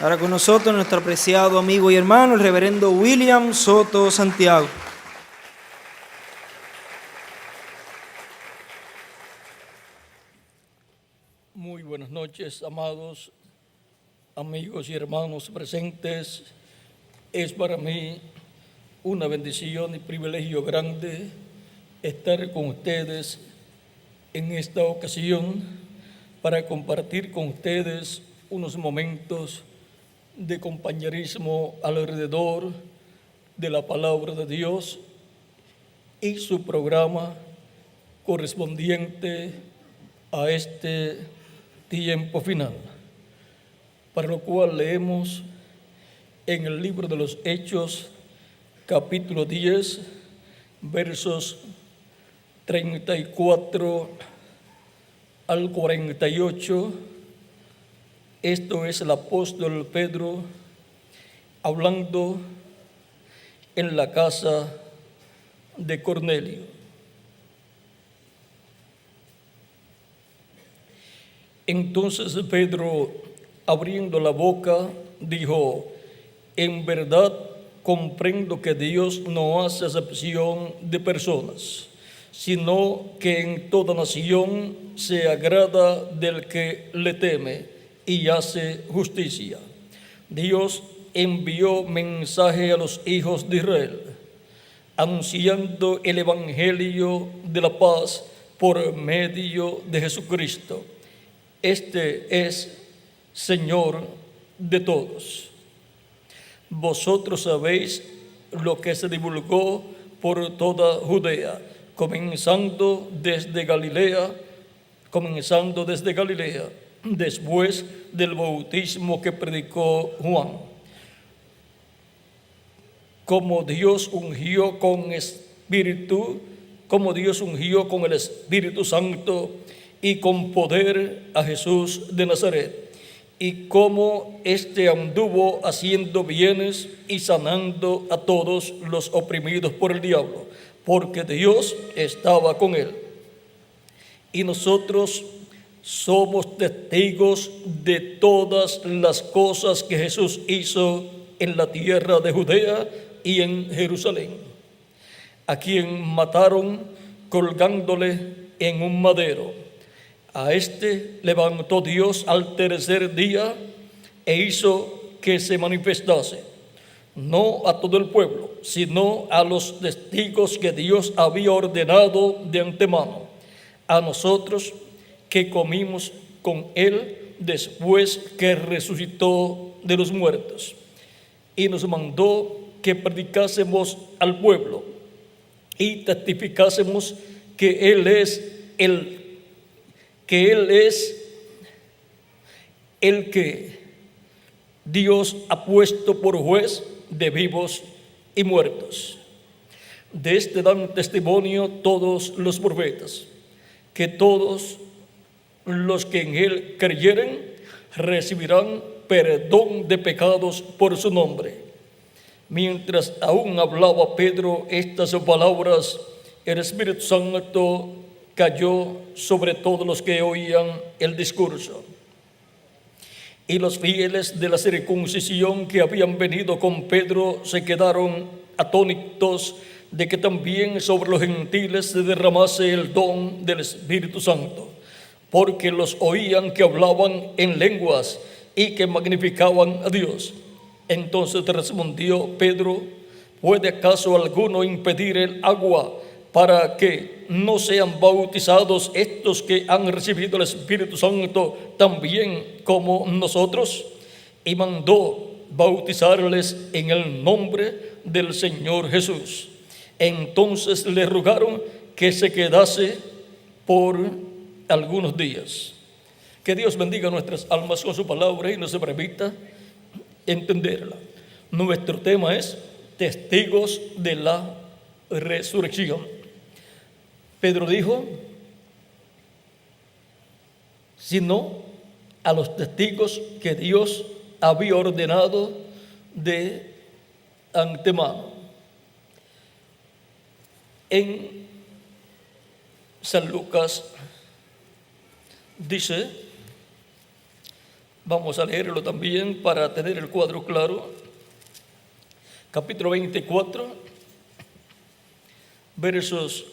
Ahora con nosotros nuestro apreciado amigo y hermano, el reverendo William Soto Santiago. Muy buenas noches, amados amigos y hermanos presentes. Es para mí una bendición y privilegio grande estar con ustedes en esta ocasión para compartir con ustedes unos momentos de compañerismo alrededor de la palabra de Dios y su programa correspondiente a este tiempo final, para lo cual leemos en el libro de los Hechos, capítulo 10, versos 34 al 48. Esto es el apóstol Pedro hablando en la casa de Cornelio. Entonces Pedro, abriendo la boca, dijo: en verdad comprendo que Dios no hace acepción de personas, sino que en toda nación se agrada del que le teme y hace justicia. Dios envió mensaje a los hijos de Israel, anunciando el evangelio de la paz por medio de Jesucristo. Este es Señor de todos. Vosotros sabéis lo que se divulgó por toda Judea, comenzando desde Galilea, después del bautismo que predicó Juan, como Dios ungió con el Espíritu Santo y con poder a Jesús de Nazaret, y cómo éste anduvo haciendo bienes y sanando a todos los oprimidos por el diablo, porque Dios estaba con él. Y nosotros somos testigos de todas las cosas que Jesús hizo en la tierra de Judea y en Jerusalén, a quien mataron colgándole en un madero. A este levantó Dios al tercer día e hizo que se manifestase, no a todo el pueblo, sino a los testigos que Dios había ordenado de antemano, a nosotros que comimos con él después que resucitó de los muertos. Y nos mandó que predicásemos al pueblo y testificásemos que Él es el que Dios ha puesto por juez de vivos y muertos. De este dan testimonio todos los profetas, que todos los que en Él creyeren recibirán perdón de pecados por su nombre. Mientras aún hablaba Pedro estas palabras, el Espíritu Santo cayó sobre todos los que oían el discurso. Y los fieles de la circuncisión que habían venido con Pedro se quedaron atónitos de que también sobre los gentiles se derramase el don del Espíritu Santo, porque los oían que hablaban en lenguas y que magnificaban a Dios. Entonces respondió Pedro: ¿puede acaso alguno impedir el agua para que no sean bautizados estos que han recibido el Espíritu Santo también como nosotros? Y mandó bautizarles en el nombre del Señor Jesús. Entonces le rogaron que se quedase por algunos días. Que Dios bendiga nuestras almas con su palabra y nos permita entenderla. Nuestro tema es testigos de la resurrección. Pedro dijo: sino a los testigos que Dios había ordenado de antemano. En San Lucas dice, Vamos a leerlo también para tener el cuadro claro. Capítulo 24, versos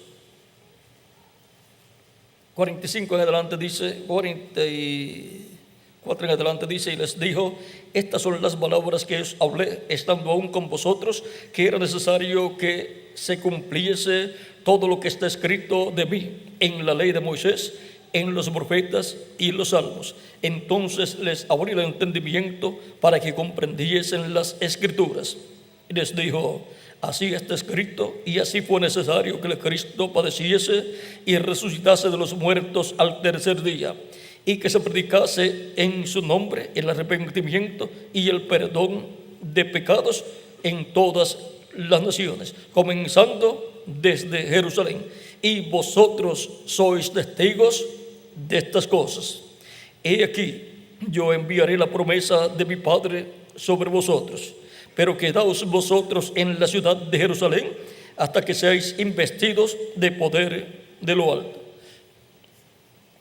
45 en adelante dice, 44 en adelante dice, y les dijo, estas son las palabras que os hablé, estando aún con vosotros, que era necesario que se cumpliese todo lo que está escrito de mí en la ley de Moisés, en los profetas y los salmos. Entonces les abrí el entendimiento para que comprendiesen las escrituras. Y les dijo, así está escrito, y así fue necesario que el Cristo padeciese y resucitase de los muertos al tercer día, y que se predicase en su nombre el arrepentimiento y el perdón de pecados en todas las naciones, comenzando desde Jerusalén. Y vosotros sois testigos de estas cosas. He aquí, yo enviaré la promesa de mi Padre sobre vosotros, pero quedaos vosotros en la ciudad de Jerusalén hasta que seáis investidos de poder de lo alto.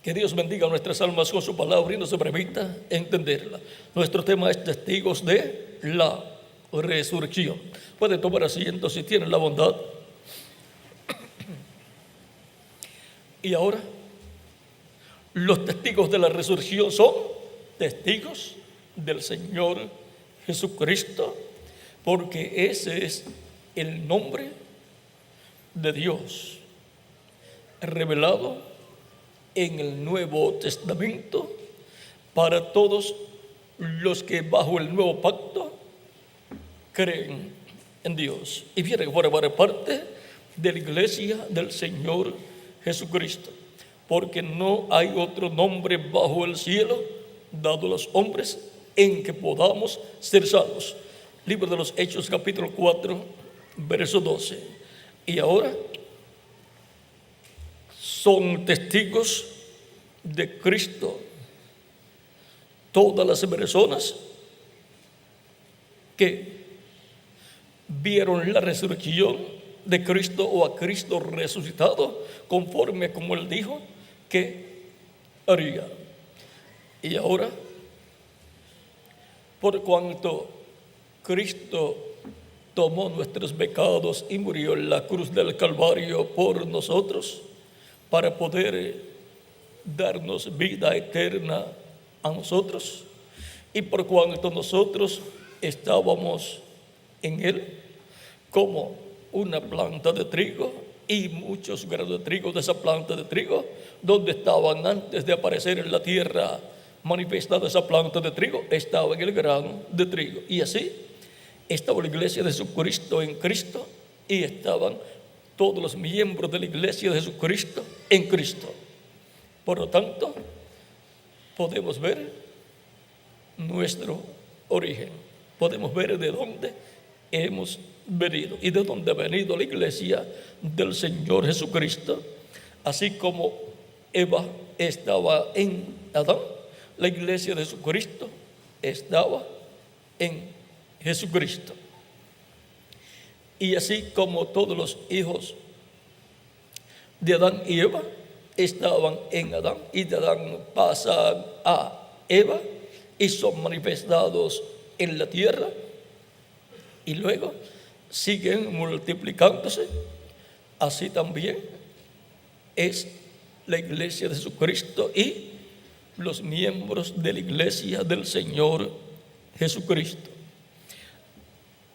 Que Dios bendiga nuestras almas con su palabra y nos permita entenderla. Nuestro tema es testigos de la resurrección. Pueden tomar asiento si tienen la bondad. Y ahora, los testigos de la resurrección son testigos del Señor Jesucristo, porque ese es el nombre de Dios revelado en el Nuevo Testamento para todos los que bajo el nuevo pacto creen en Dios y vienen a formar parte de la iglesia del Señor Jesucristo, porque no hay otro nombre bajo el cielo dado a los hombres en que podamos ser salvos. Libro de los Hechos, capítulo 4, verso 12. Y ahora son testigos de Cristo todas las personas que vieron la resurrección de Cristo o a Cristo resucitado, conforme como Él dijo que haría. Y ahora, por cuanto Cristo tomó nuestros pecados y murió en la cruz del Calvario por nosotros, para poder darnos vida eterna a nosotros, y por cuanto nosotros estábamos en Él como una planta de trigo y muchos granos de trigo de esa planta de trigo, donde estaban antes de aparecer en la tierra manifestada esa planta de trigo, estaba en el grano de trigo. Y así estaba la iglesia de Jesucristo en Cristo, y estaban todos los miembros de la iglesia de Jesucristo en Cristo. Por lo tanto, podemos ver nuestro origen, podemos ver de dónde hemos venido y de dónde ha venido la iglesia del Señor Jesucristo. Así como Eva estaba en Adán, la iglesia de Jesucristo estaba en Jesucristo. Y así como todos los hijos de Adán y Eva estaban en Adán, y de Adán pasan a Eva y son manifestados en la tierra, y luego siguen multiplicándose, así también es la iglesia de Jesucristo y los miembros de la iglesia del Señor Jesucristo.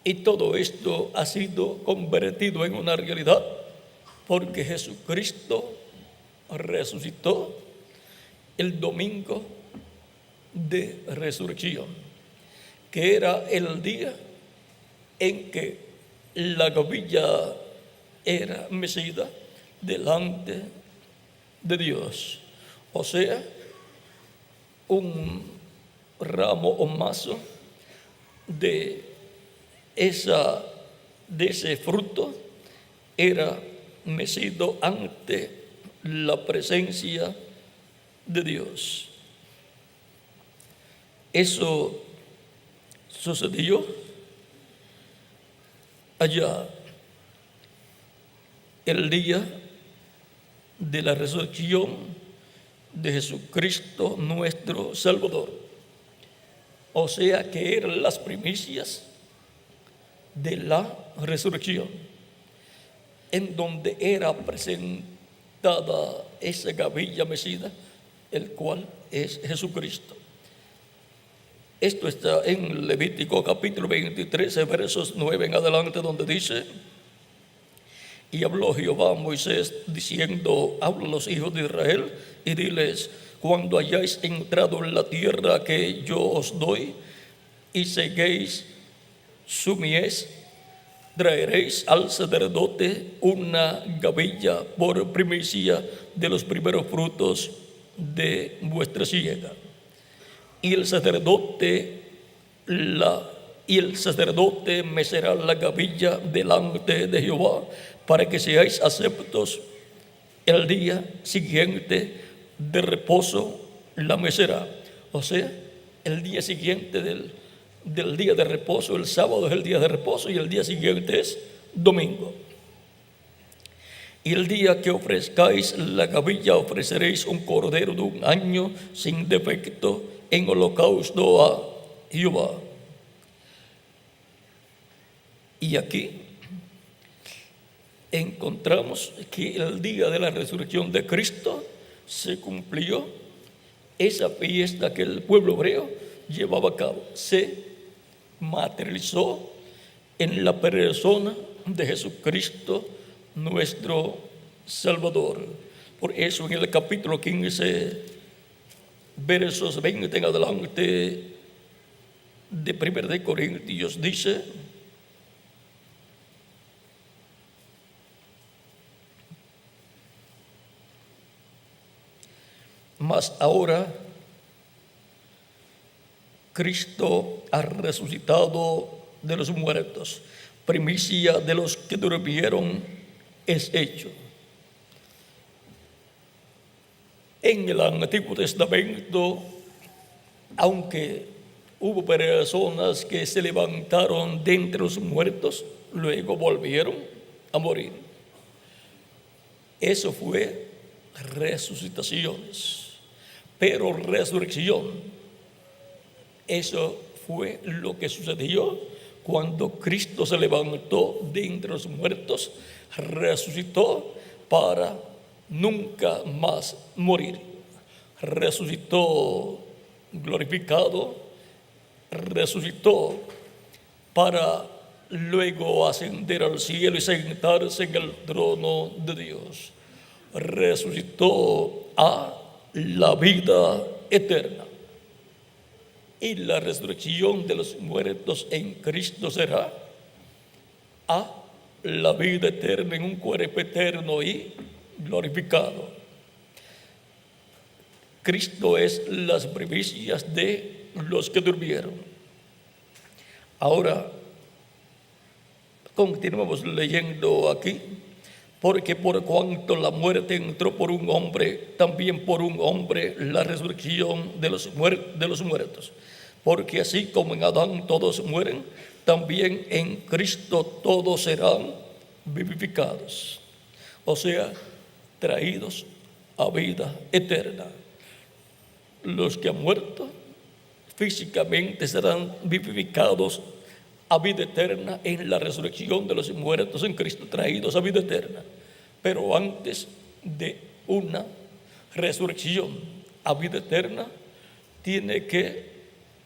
Y todo esto ha sido convertido en una realidad porque Jesucristo resucitó el domingo de resurrección, que era el día en que la gavilla era mecida delante de Dios, o sea, un ramo o mazo de ese fruto era mecido ante la presencia de Dios. Eso sucedió allá el día de la resurrección de Jesucristo nuestro Salvador. o sea que eran las primicias de la resurrección, en donde era presentada esa gavilla mecida, el cual es Jesucristo. Esto está en Levítico capítulo 23, versos 9 en adelante, donde dice: y habló Jehová a Moisés diciendo: habla a los hijos de Israel y diles: cuando hayáis entrado en la tierra que yo os doy y seguéis su mies, traeréis al sacerdote una gavilla por primicia de los primeros frutos de vuestra siega. Y el sacerdote mecerá la gavilla delante de Jehová, para que seáis aceptos. El día siguiente de reposo la mecerá. O sea, el día siguiente del día de reposo, el sábado es el día de reposo y el día siguiente es domingo. Y el día que ofrezcáis la gavilla, ofreceréis un cordero de 1 año sin defecto en holocausto a Jehová. Y aquí encontramos que el día de la resurrección de Cristo se cumplió esa fiesta que el pueblo hebreo llevaba a cabo. Se materializó en la persona de Jesucristo, nuestro Salvador. Por eso en el capítulo 15, versos 20 en adelante de 1 de Corintios dice: mas ahora Cristo ha resucitado de los muertos, primicia de los que durmieron es hecho. En el Antiguo Testamento, aunque hubo personas que se levantaron de entre los muertos, luego volvieron a morir. Eso fue resucitaciones. Pero resurrección, eso fue lo que sucedió cuando Cristo se levantó de entre los muertos, resucitó para nunca más morir. Resucitó glorificado, resucitó para luego ascender al cielo y sentarse en el trono de Dios. Resucitó a la vida eterna. Y la resurrección de los muertos en Cristo será a la vida eterna en un cuerpo eterno y glorificado. Cristo es las primicias de los que durmieron. Ahora, continuamos leyendo aquí. Porque por cuanto la muerte entró por un hombre, también por un hombre la resurrección de los muertos. Porque así como en Adán todos mueren, también en Cristo todos serán vivificados. O sea, traídos a vida eterna. Los que han muerto físicamente serán vivificados a vida eterna en la resurrección de los muertos en Cristo, traídos a vida eterna. Pero antes de una resurrección a vida eterna, tiene que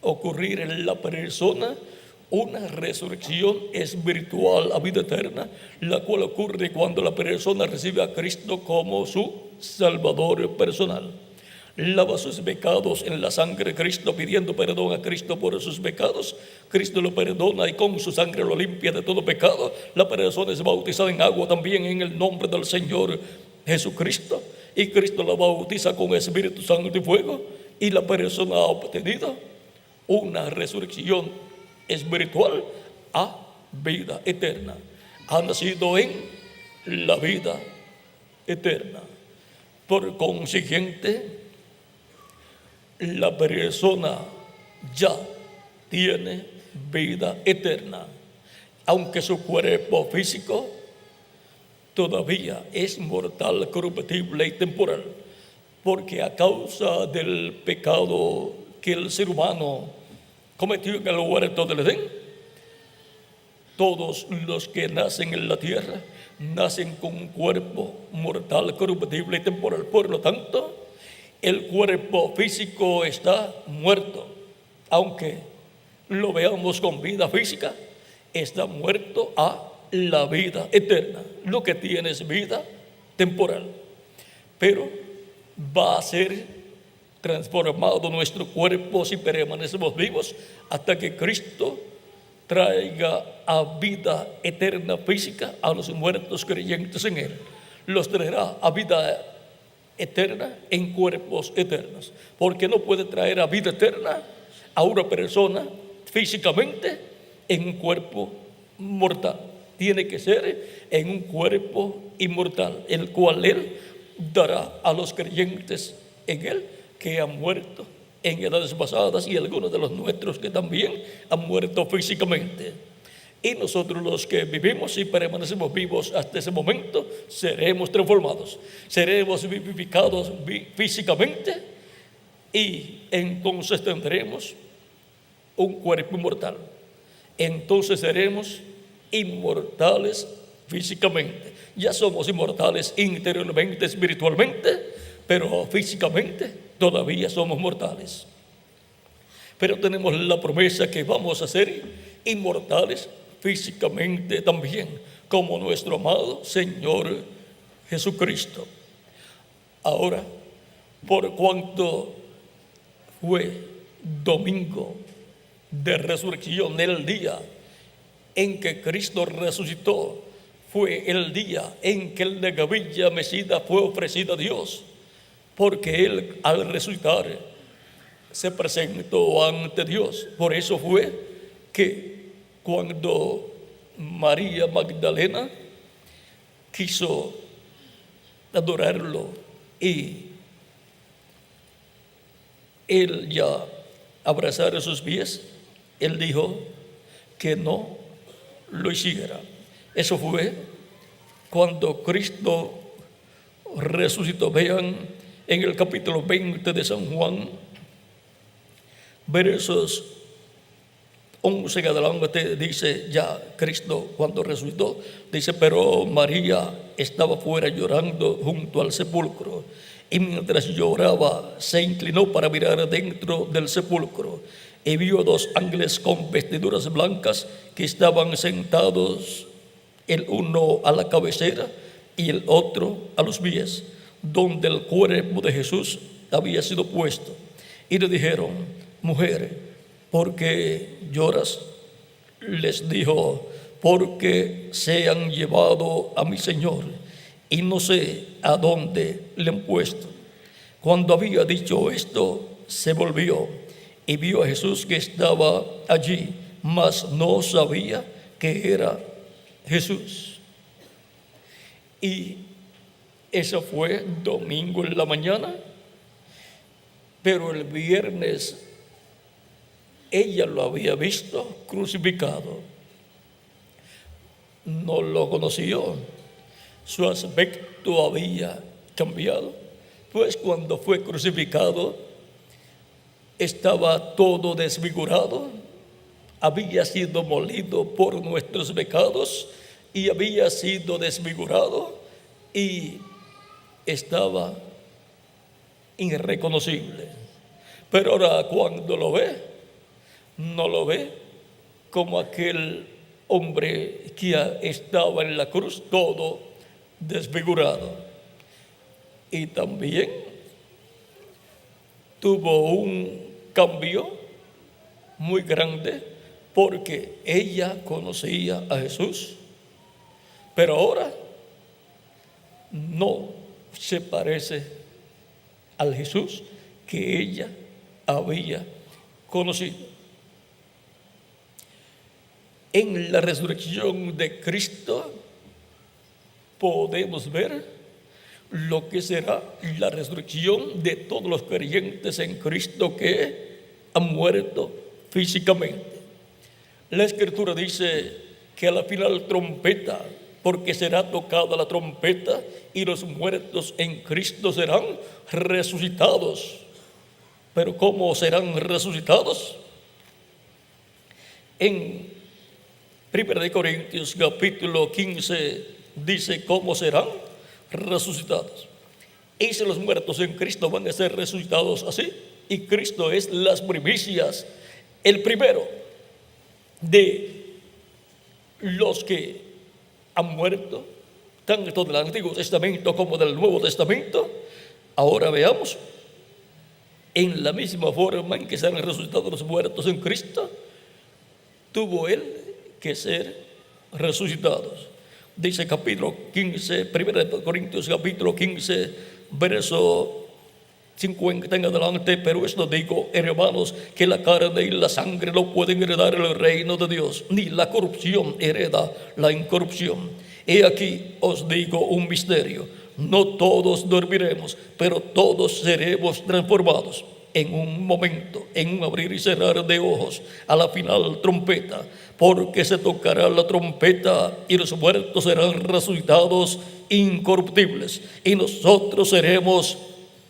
ocurrir en la persona una resurrección espiritual a vida eterna, la cual ocurre cuando la persona recibe a Cristo como su Salvador personal. Lava sus pecados en la sangre de Cristo, pidiendo perdón a Cristo por sus pecados. Cristo lo perdona y con su sangre lo limpia de todo pecado. La persona es bautizada en agua también en el nombre del Señor Jesucristo, y Cristo la bautiza con Espíritu Santo y fuego, y la persona ha obtenido una resurrección espiritual a vida eterna. Ha nacido en la vida eterna. Por consiguiente, la persona ya tiene vida eterna, aunque su cuerpo físico todavía es mortal, corruptible y temporal, porque a causa del pecado que el ser humano cometió en el huerto del Edén. Todos los que nacen en la tierra nacen con un cuerpo mortal, corruptible y temporal. Por lo tanto, el cuerpo físico está muerto, aunque lo veamos con vida física, está muerto a la vida eterna. Lo que tiene es vida temporal, pero va a ser transformado nuestro cuerpo si permanecemos vivos hasta que Cristo traiga a vida eterna física a los muertos creyentes en Él. Los traerá a vida eterna en cuerpos eternos, porque no puede traer a vida eterna a una persona físicamente en un cuerpo mortal. Tiene que ser en un cuerpo inmortal, el cual Él dará a los creyentes en Él que han muerto en edades pasadas y algunos de los nuestros que también han muerto físicamente. Y nosotros los que vivimos y permanecemos vivos hasta ese momento seremos transformados, seremos vivificados físicamente y entonces tendremos un cuerpo inmortal. Entonces seremos inmortales físicamente. Ya somos inmortales interiormente, espiritualmente, pero físicamente todavía somos mortales. Pero tenemos la promesa que vamos a ser inmortales físicamente también, como nuestro amado Señor Jesucristo. Ahora, por cuanto fue domingo de resurrección, el día en que Cristo resucitó, fue el día en que el de gavilla mecida fue ofrecido a Dios, porque Él al resucitar se presentó ante Dios. Por eso fue que cuando María Magdalena quiso adorarlo y Él ya abrazar sus pies, Él dijo que no lo hiciera. Eso fue cuando Cristo resucitó. Vean en el capítulo 20 de San Juan, versos 11 en adelante, dice ya Cristo cuando resucitó, dice: pero María estaba fuera llorando junto al sepulcro, y mientras lloraba se inclinó para mirar dentro del sepulcro y vio dos ángeles con vestiduras blancas que estaban sentados, el uno a la cabecera y el otro a los pies, donde el cuerpo de Jesús había sido puesto. Y le dijeron: mujer, ¿por qué lloras? Les dijo: porque se han llevado a mi Señor y no sé a dónde le han puesto. Cuando había dicho esto, se volvió y vio a Jesús que estaba allí, mas no sabía que era Jesús. Y eso fue domingo en la mañana, pero el viernes ella lo había visto crucificado. No lo conoció, su aspecto había cambiado, pues cuando fue crucificado estaba todo desfigurado, había sido molido por nuestros pecados y había sido desfigurado y estaba irreconocible. Pero ahora cuando lo ve, no lo ve como aquel hombre que estaba en la cruz, todo desfigurado. Y también tuvo un cambio muy grande, porque ella conocía a Jesús, pero ahora no se parece al Jesús que ella había conocido. En la resurrección de Cristo podemos ver lo que será la resurrección de todos los creyentes en Cristo que han muerto físicamente. La Escritura dice que a la final trompeta, porque será tocada la trompeta y los muertos en Cristo serán resucitados. Pero ¿cómo serán resucitados? En 1 Corintios capítulo 15 dice cómo serán resucitados. Y si los muertos en Cristo van a ser resucitados así, y Cristo es las primicias, el primero de los que han muerto, tanto del Antiguo Testamento como del Nuevo Testamento. Ahora veamos, en la misma forma en que serán resucitados los muertos en Cristo, tuvo Él que ser resucitados. Dice capítulo 15, 1 Corintios capítulo 15, verso 50 en adelante: pero esto digo, hermanos, que la carne y la sangre no pueden heredar el reino de Dios, ni la corrupción hereda la incorrupción. He aquí os digo un misterio: no todos dormiremos, pero todos seremos transformados en un momento, en un abrir y cerrar de ojos, a la final trompeta, porque se tocará la trompeta y los muertos serán resucitados incorruptibles y nosotros seremos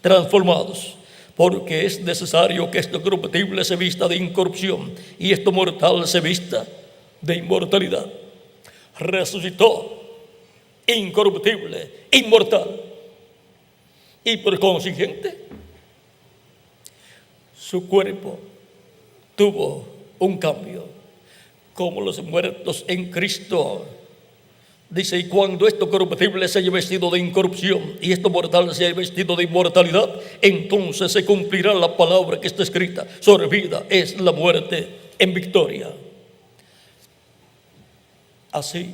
transformados, porque es necesario que esto corruptible se vista de incorrupción y esto mortal se vista de inmortalidad. Resucitó incorruptible, inmortal, y por consiguiente su cuerpo tuvo un cambio, como los muertos en Cristo. Dice: y cuando esto corruptible se haya vestido de incorrupción y esto mortal se haya vestido de inmortalidad, entonces se cumplirá la palabra que está escrita: sobre vida es la muerte en victoria. Así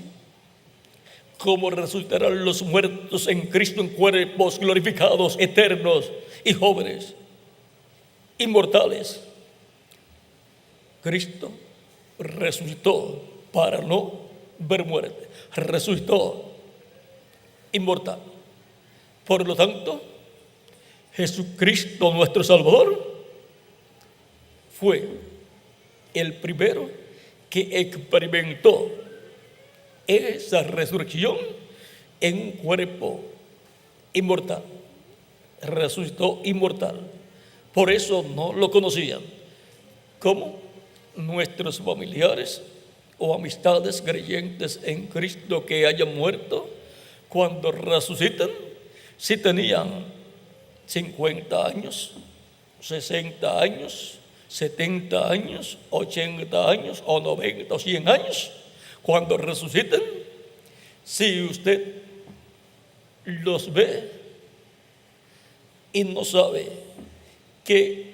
como resucitarán los muertos en Cristo en cuerpos glorificados, eternos y jóvenes, inmortales, Cristo resucitó para no ver muerte, resucitó inmortal. Por lo tanto, Jesucristo nuestro Salvador fue el primero que experimentó esa resurrección en un cuerpo inmortal. Resucitó inmortal. Por eso no lo conocían como nuestros familiares o amistades creyentes en Cristo que hayan muerto. Cuando resucitan, si tenían 50 años, 60 años, 70 años, 80 años o 90 o 100 años, cuando resuciten, si usted los ve y no sabe que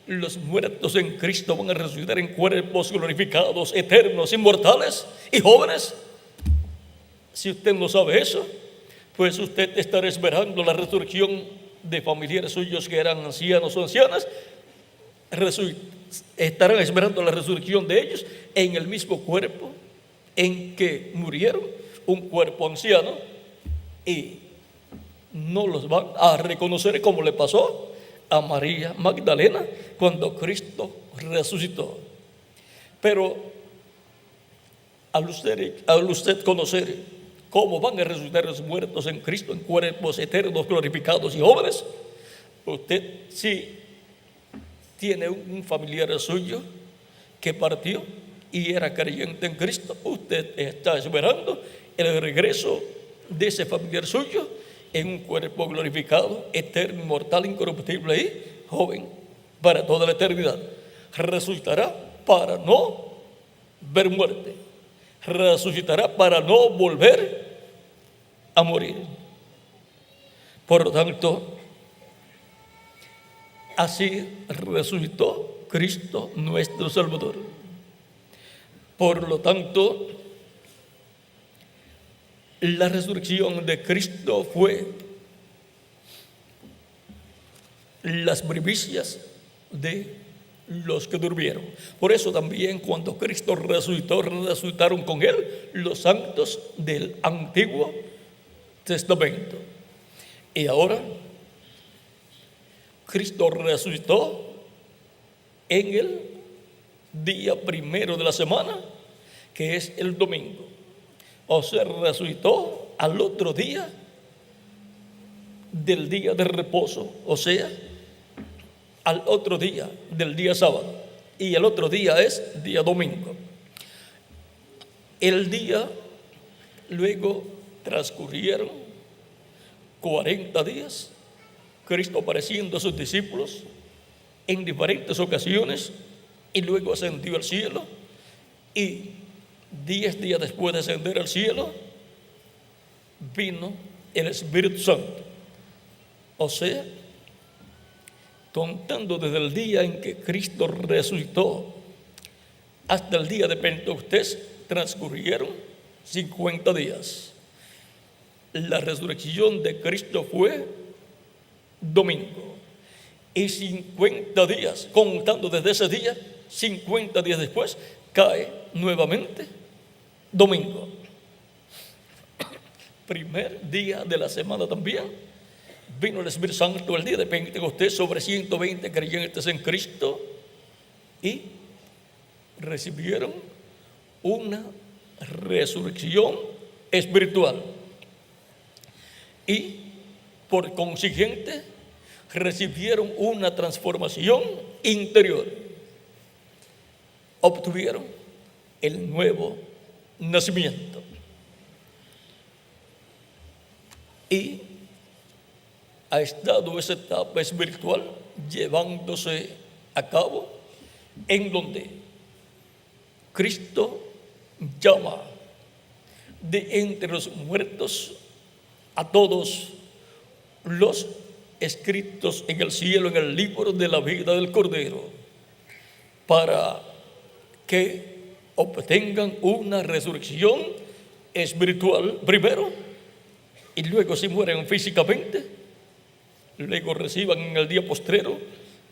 los muertos en Cristo van a resucitar en cuerpos glorificados, eternos, inmortales y jóvenes, si usted no sabe eso, pues usted estará esperando la resurrección de familiares suyos que eran ancianos o ancianas. Estarán esperando la resurrección de ellos en el mismo cuerpo en que murieron, un cuerpo anciano, y no los van a reconocer, como le pasó a María Magdalena cuando Cristo resucitó. Pero al usted conocer cómo van a resucitar los muertos en Cristo en cuerpos eternos, glorificados y jóvenes, usted, si tiene un familiar suyo que partió y era creyente en Cristo, usted está esperando el regreso de ese familiar suyo en un cuerpo glorificado, eterno, inmortal, incorruptible y joven para toda la eternidad. Resucitará para no ver muerte, resucitará para no volver a morir. Por lo tanto, así resucitó Cristo nuestro Salvador. Por lo tanto, la resurrección de Cristo fue las primicias de los que durmieron. Por eso también cuando Cristo resucitó, resucitaron con Él los santos del Antiguo Testamento. Y ahora Cristo resucitó en el día primero de la semana, que es el domingo. O sea, resucitó al otro día del día de reposo, o sea, al otro día del día sábado, y el otro día es día domingo. El día, luego transcurrieron 40 días, Cristo apareciendo a sus discípulos en diferentes ocasiones, y luego ascendió al cielo, y 10 días después de ascender al cielo vino el Espíritu Santo. O sea, contando desde el día en que Cristo resucitó hasta el día de Pentecostés, transcurrieron 50 días. La resurrección de Cristo fue domingo, y 50 días, contando desde ese día, 50 días después, cae nuevamente domingo. Primer día de la semana también vino el Espíritu Santo el día de Pentecostés sobre 120 creyentes en Cristo, y recibieron una resurrección espiritual, y por consiguiente recibieron una transformación interior, obtuvieron el nuevo nacimiento. Y ha estado esa etapa espiritual llevándose a cabo, en donde Cristo llama de entre los muertos a todos los escritos en el cielo en el libro de la vida del Cordero, para que obtengan una resurrección espiritual primero, y luego, si mueren físicamente, luego reciban en el día postrero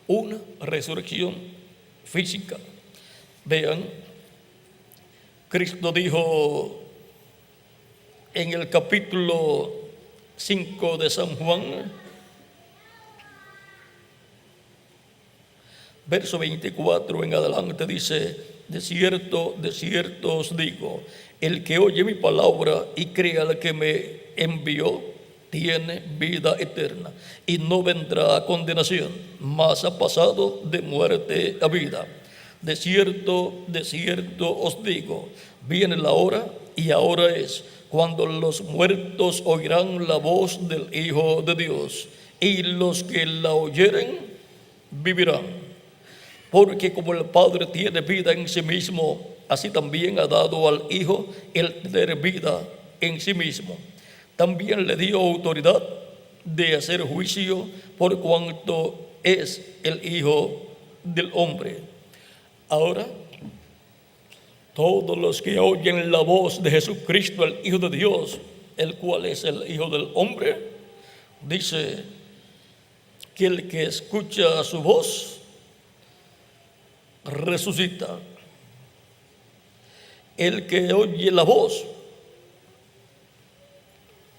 una resurrección física. Vean, Cristo dijo en el capítulo 5 de San Juan, verso 24 en adelante, dice: de cierto os digo, el que oye mi palabra y crea al que me envió, tiene vida eterna, y no vendrá a condenación, mas ha pasado de muerte a vida. De cierto os digo, viene la hora, y ahora es, cuando los muertos oirán la voz del Hijo de Dios, y los que la oyeren vivirán. Porque como el Padre tiene vida en sí mismo, así también ha dado al Hijo el tener vida en sí mismo. También le dio autoridad de hacer juicio, por cuanto es el Hijo del Hombre. Ahora, todos los que oyen la voz de Jesucristo, el Hijo de Dios, el cual es el Hijo del Hombre, dice que el que escucha su voz resucita. El que oye la voz,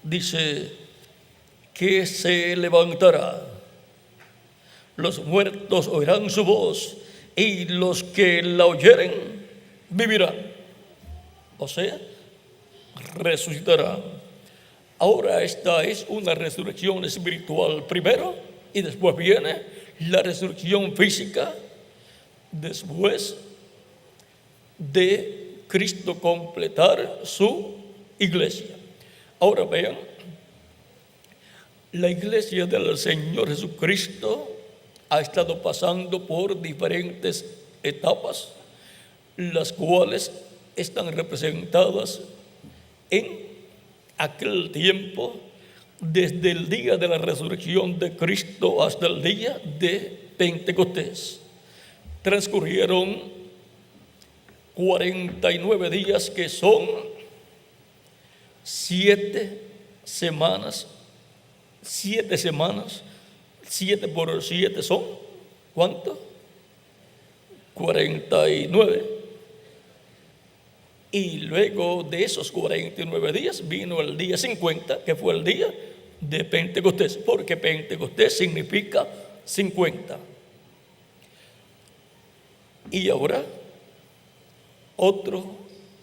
dice que se levantará. Los muertos oirán su voz, y los que la oyeren vivirán. O sea, resucitarán. Ahora esta es una resurrección espiritual primero, y después viene la resurrección física, después de Cristo completar su iglesia. Ahora vean, la iglesia del Señor Jesucristo ha estado pasando por diferentes etapas, las cuales están representadas en aquel tiempo, desde el día de la resurrección de Cristo hasta el día de Pentecostés. Transcurrieron 49 días, que son 7 semanas. 7 semanas, 7 por 7 son, ¿cuánto? 49. Y luego de esos 49 días vino el día 50, que fue el día de Pentecostés, porque Pentecostés significa 50. Y ahora otro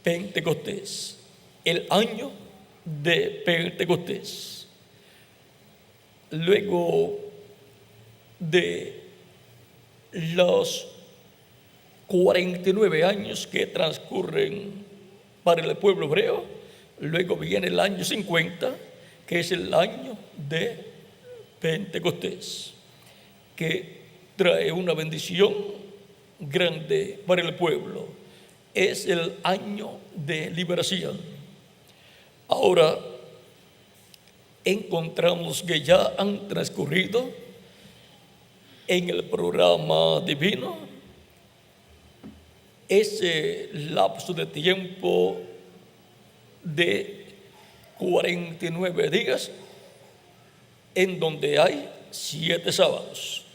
Pentecostés, el año de Pentecostés. Luego de los 49 años que transcurren para el pueblo hebreo. Luego viene el año 50, que es el año de Pentecostés, que trae una bendición grande para el pueblo. Es el año de liberación. Ahora encontramos que ya han transcurrido en el programa divino ese lapso de tiempo de 49 días, en donde hay 7 sábados.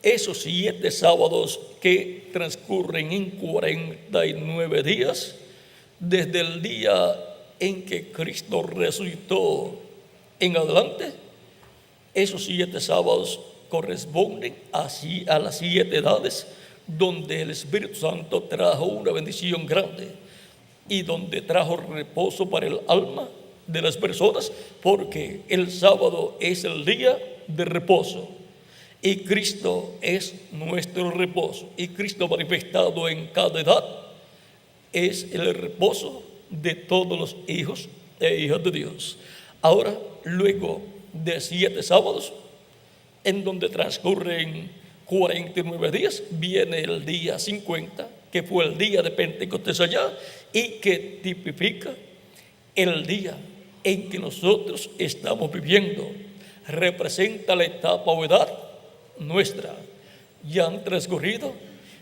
Esos 7 sábados que transcurren en 49 días, desde el día en que Cristo resucitó en adelante, esos 7 sábados corresponden a las 7 edades donde el Espíritu Santo trajo una bendición grande y donde trajo reposo para el alma de las personas, porque el sábado es el día de reposo y Cristo es nuestro reposo, y Cristo manifestado en cada edad es el reposo de todos los hijos e hijas de Dios. Ahora, luego de 7 sábados, en donde transcurren 49 días, viene el día 50, que fue el día de Pentecostés allá, y que tipifica el día en que nosotros estamos viviendo. Representa la etapa o edad nuestra. Ya han transcurrido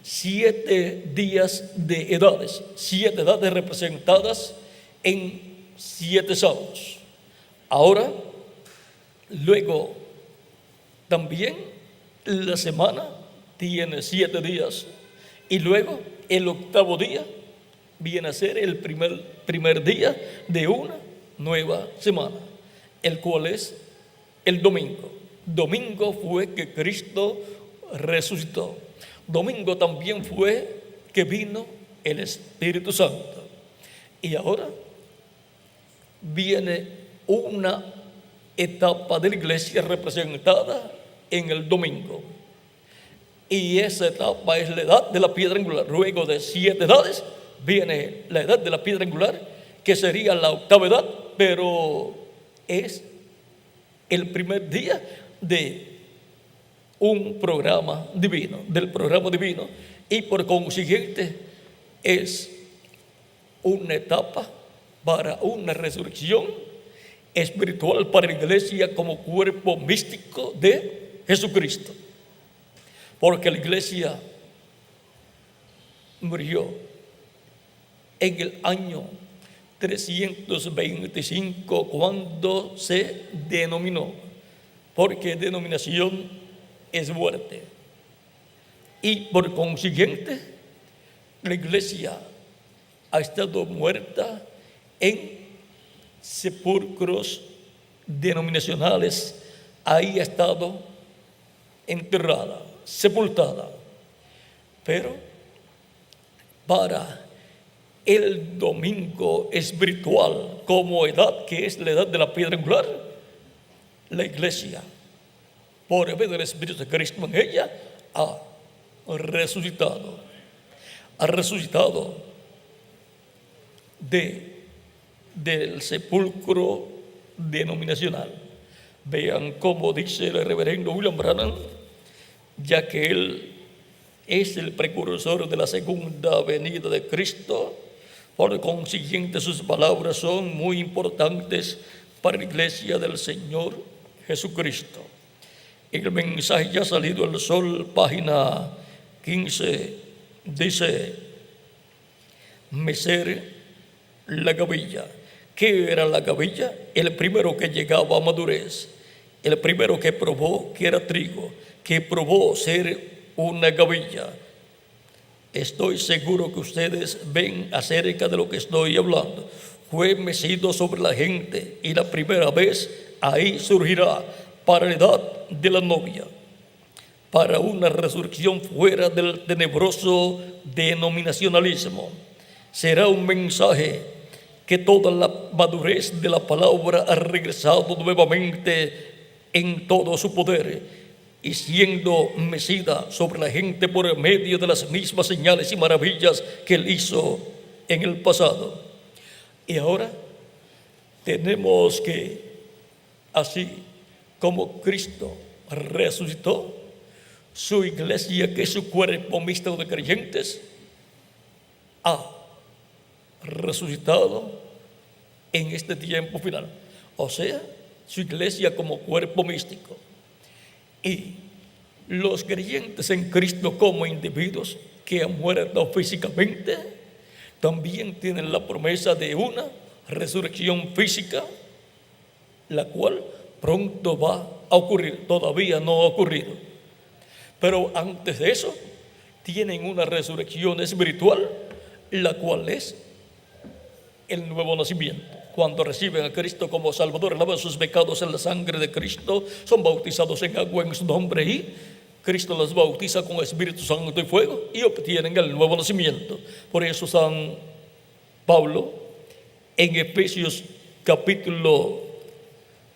7 días de edades, 7 edades representadas en 7 sábados. Ahora, luego, también la semana tiene 7 días, y luego el 8º día viene a ser el primer día de una nueva semana, el cual es el domingo. Domingo fue que Cristo resucitó. Domingo también fue que vino el Espíritu Santo. Y ahora viene una etapa de la iglesia representada en el domingo. Y esa etapa es la edad de la piedra angular. Luego de 7 edades viene la edad de la piedra angular, que sería la 8ª edad, pero es el primer día de un programa divino, del programa divino, y por consiguiente es una etapa para una resurrección espiritual para la iglesia como cuerpo místico de Jesucristo. Porque la iglesia murió en el año 325 cuando se denominó, porque denominación es muerte. Y por consiguiente, la iglesia ha estado muerta en sepulcros denominacionales. Ahí ha estado enterrada, sepultada. Pero para el domingo espiritual, como edad que es la edad de la piedra angular, la iglesia, por medio del Espíritu de Cristo en ella, ha resucitado del sepulcro denominacional. Vean cómo dice el reverendo William Branham, ya que él es el precursor de la segunda venida de Cristo. Por consiguiente, sus palabras son muy importantes para la iglesia del Señor Jesucristo. En el mensaje Ya ha salido el sol, página 15, dice: mecer la gavilla. ¿Qué era la gavilla? El primero que llegaba a madurez, el primero que probó que era trigo, que probó ser una gavilla. Estoy seguro que ustedes ven acerca de lo que estoy hablando. Fue mecido sobre la gente, y la primera vez ahí surgirá para la edad de la novia, para una resurrección fuera del tenebroso denominacionalismo. Será un mensaje que toda la madurez de la palabra ha regresado nuevamente en todo su poder, y siendo mecida sobre la gente por medio de las mismas señales y maravillas que él hizo en el pasado. Y ahora tenemos que, así como Cristo resucitó, su iglesia, que es su cuerpo mixto de creyentes, ha resucitado en este tiempo final. O sea, su iglesia como cuerpo místico. Y los creyentes en Cristo como individuos que han muerto físicamente, también tienen la promesa de una resurrección física, la cual pronto va a ocurrir. Todavía no ha ocurrido. Pero antes de eso, tienen una resurrección espiritual, la cual es el nuevo nacimiento. Cuando reciben a Cristo como Salvador, lavan sus pecados en la sangre de Cristo, son bautizados en agua en su nombre y Cristo los bautiza con Espíritu Santo y fuego y obtienen el nuevo nacimiento. Por eso San Pablo en Efesios capítulo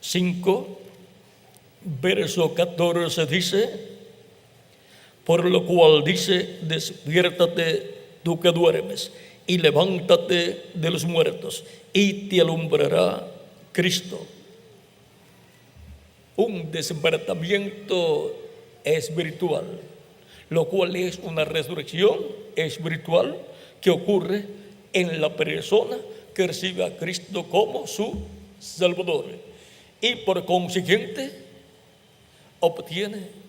5, verso 14 dice: por lo cual dice, despiértate tú que duermes, y levántate de los muertos, y te alumbrará Cristo. Un despertamiento espiritual, lo cual es una resurrección espiritual que ocurre en la persona que recibe a Cristo como su Salvador, y por consiguiente obtiene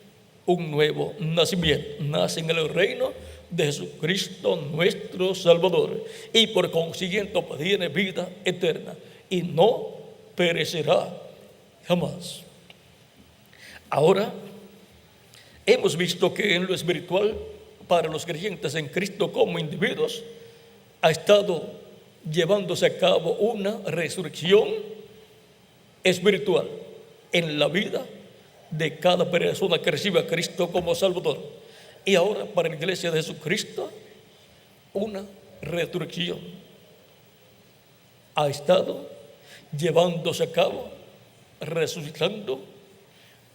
un nuevo nacimiento, nace en el reino de Jesucristo nuestro Salvador, y por consiguiente obtiene vida eterna y no perecerá jamás. Ahora hemos visto que en lo espiritual, para los creyentes en Cristo como individuos, ha estado llevándose a cabo una resurrección espiritual en la vida de cada persona que recibe a Cristo como Salvador. Y ahora para la iglesia de Jesucristo, una resurrección ha estado llevándose a cabo, resucitando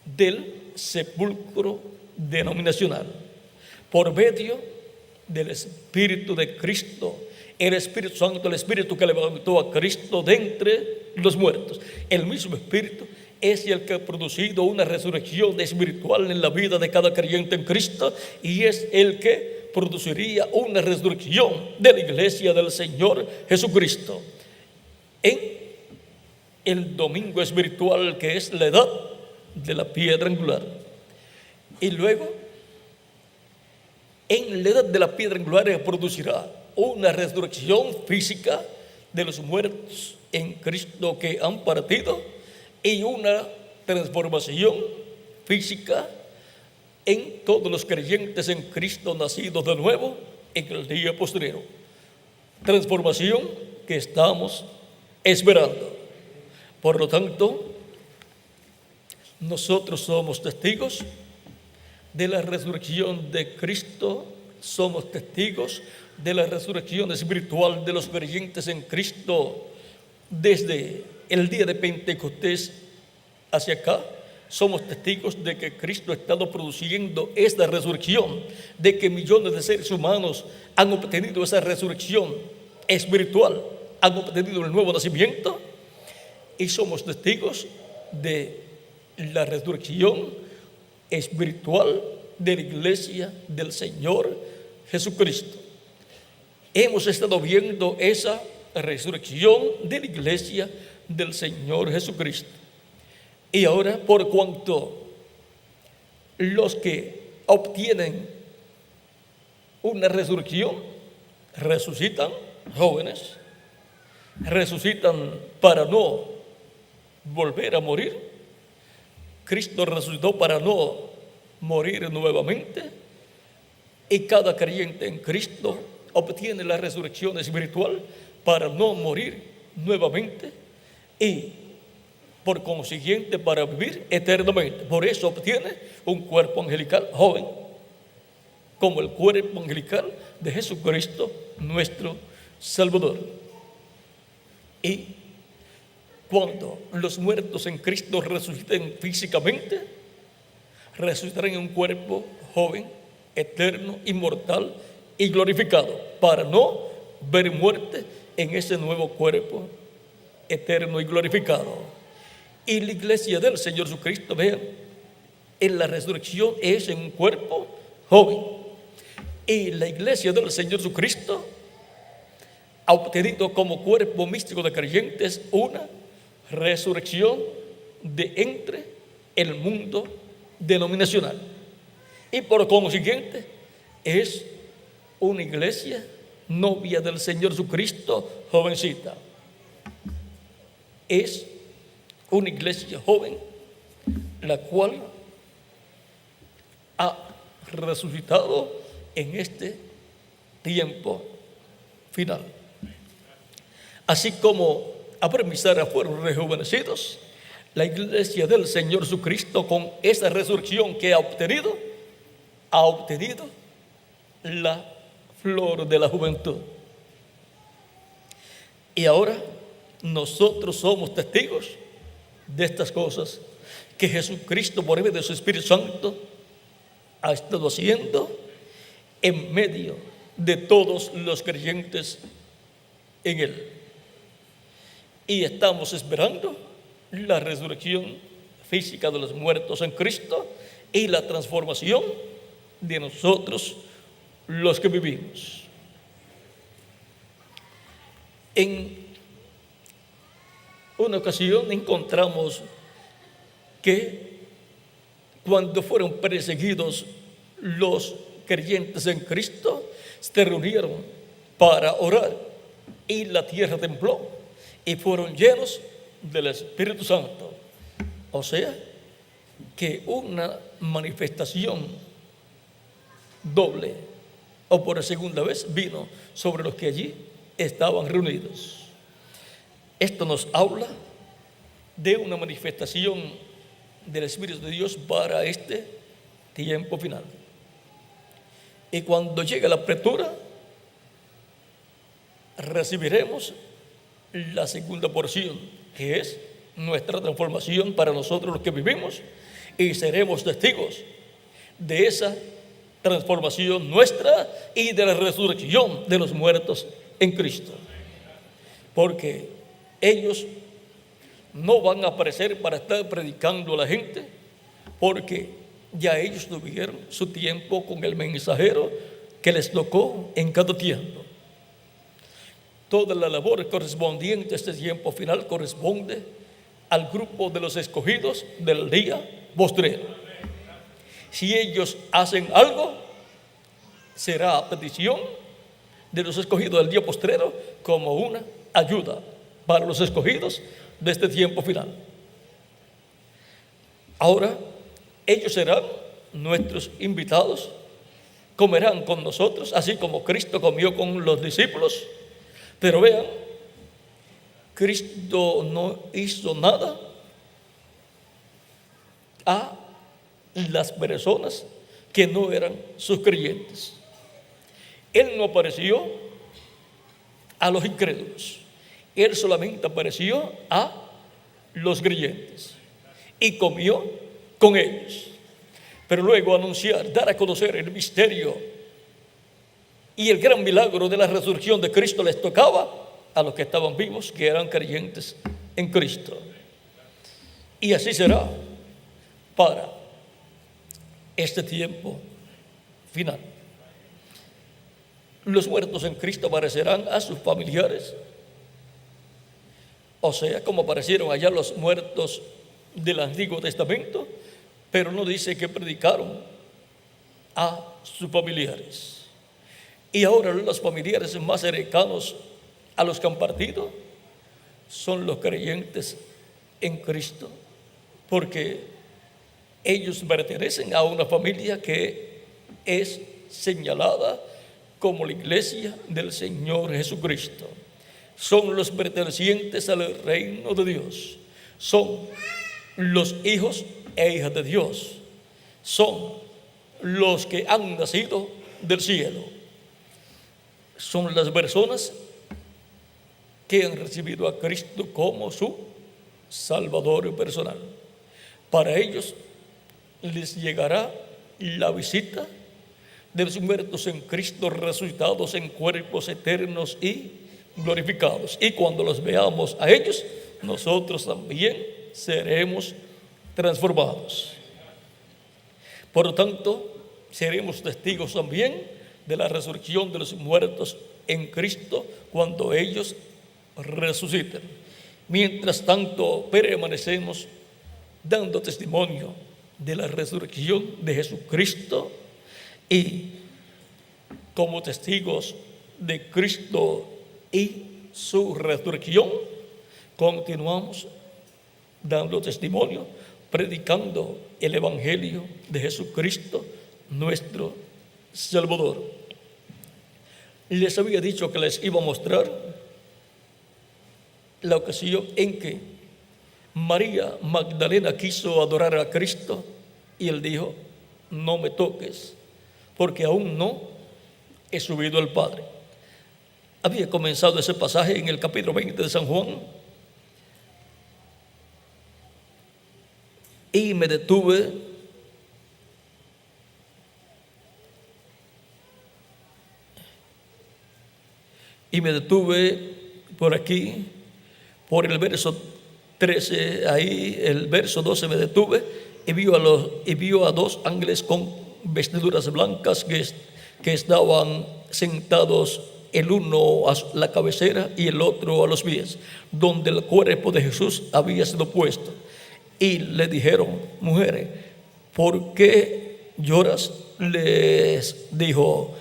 del sepulcro denominacional por medio del Espíritu de Cristo, el Espíritu Santo, el Espíritu que levantó a Cristo de entre los muertos. El mismo Espíritu es el que ha producido una resurrección espiritual en la vida de cada creyente en Cristo, y es el que produciría una resurrección de la iglesia del Señor Jesucristo en el domingo espiritual, que es la edad de la piedra angular. Y luego en la edad de la piedra angular producirá una resurrección física de los muertos en Cristo que han partido, y una transformación física en todos los creyentes en Cristo nacidos de nuevo en el día postrero. Transformación que estamos esperando. Por lo tanto, nosotros somos testigos de la resurrección de Cristo, somos testigos de la resurrección espiritual de los creyentes en Cristo desde el día de Pentecostés hacia acá. Somos testigos de que Cristo ha estado produciendo esta resurrección, de que millones de seres humanos han obtenido esa resurrección espiritual, han obtenido el nuevo nacimiento, y somos testigos de la resurrección espiritual de la iglesia del Señor Jesucristo. Hemos estado viendo esa resurrección de la iglesia del Señor Jesucristo. Y ahora, por cuanto los que obtienen una resurrección resucitan jóvenes, resucitan para no volver a morir. Cristo resucitó para no morir nuevamente, y cada creyente en Cristo obtiene la resurrección espiritual para no morir nuevamente y por consiguiente para vivir eternamente. Por eso obtiene un cuerpo angelical joven, como el cuerpo angelical de Jesucristo nuestro Salvador. Y cuando los muertos en Cristo resuciten físicamente, resucitarán en un cuerpo joven, eterno, inmortal y glorificado, para no ver muerte en ese nuevo cuerpo eterno y glorificado. Y la iglesia del Señor Jesucristo, vean, en la resurrección es en un cuerpo joven. Y la iglesia del Señor Jesucristo ha obtenido como cuerpo místico de creyentes una resurrección de entre el mundo denominacional. Y por consiguiente es una iglesia novia del Señor Jesucristo, jovencita. Es una iglesia joven, la cual ha resucitado en este tiempo final. Así como Abraham y Sara fueron rejuvenecidos, la iglesia del Señor Jesucristo, con esa resurrección que ha obtenido la flor de la juventud. Y ahora nosotros somos testigos de estas cosas que Jesucristo, por medio de su Espíritu Santo, ha estado haciendo en medio de todos los creyentes en Él. Y estamos esperando la resurrección física de los muertos en Cristo y la transformación de nosotros los que vivimos. En una ocasión encontramos que cuando fueron perseguidos los creyentes en Cristo, se reunieron para orar y la tierra tembló y fueron llenos del Espíritu Santo. O sea, que una manifestación doble o por segunda vez vino sobre los que allí estaban reunidos. Esto nos habla de una manifestación del Espíritu de Dios para este tiempo final. Y cuando llegue la apertura, recibiremos la segunda porción, que es nuestra transformación para nosotros los que vivimos, y seremos testigos de esa transformación nuestra y de la resurrección de los muertos en Cristo. Porque ellos no van a aparecer para estar predicando a la gente, porque ya ellos tuvieron su tiempo con el mensajero que les tocó en cada tiempo. Toda la labor correspondiente a este tiempo final corresponde al grupo de los escogidos del día postrero. Si ellos hacen algo, será a petición de los escogidos del día postrero como una ayuda para los escogidos de este tiempo final. Ahora, ellos serán nuestros invitados, comerán con nosotros, así como Cristo comió con los discípulos. Pero vean, Cristo no hizo nada a las personas que no eran sus creyentes. Él no apareció a los incrédulos. Él solamente apareció a los creyentes y comió con ellos. Pero luego anunciar, dar a conocer el misterio y el gran milagro de la resurrección de Cristo les tocaba a los que estaban vivos, que eran creyentes en Cristo. Y así será para este tiempo final. Los muertos en Cristo aparecerán a sus familiares, o sea, como aparecieron allá los muertos del Antiguo Testamento, pero no dice que predicaron a sus familiares. Y ahora los familiares más cercanos a los que han partido son los creyentes en Cristo, porque ellos pertenecen a una familia que es señalada como la iglesia del Señor Jesucristo. Son los pertenecientes al reino de Dios, son los hijos e hijas de Dios, son los que han nacido del cielo, son las personas que han recibido a Cristo como su Salvador personal. Para ellos les llegará la visita de los muertos en Cristo, resucitados en cuerpos eternos y glorificados. Y cuando los veamos a ellos, nosotros también seremos transformados. Por lo tanto, seremos testigos también de la resurrección de los muertos en Cristo cuando ellos resuciten. Mientras tanto, permanecemos dando testimonio de la resurrección de Jesucristo y como testigos de Cristo y su resurrección, continuamos dando testimonio, predicando el Evangelio de Jesucristo, nuestro Salvador. Les había dicho que les iba a mostrar la ocasión en que María Magdalena quiso adorar a Cristo y él dijo: no me toques, porque aún no he subido al Padre. Había comenzado ese pasaje en el capítulo 20 de San Juan y me detuve por aquí, por el verso 13, ahí el verso 12 me detuve y vio a dos ángeles con vestiduras blancas que estaban sentados, el uno a la cabecera y el otro a los pies, donde el cuerpo de Jesús había sido puesto. Y le dijeron: mujeres, ¿por qué lloras? Les dijo: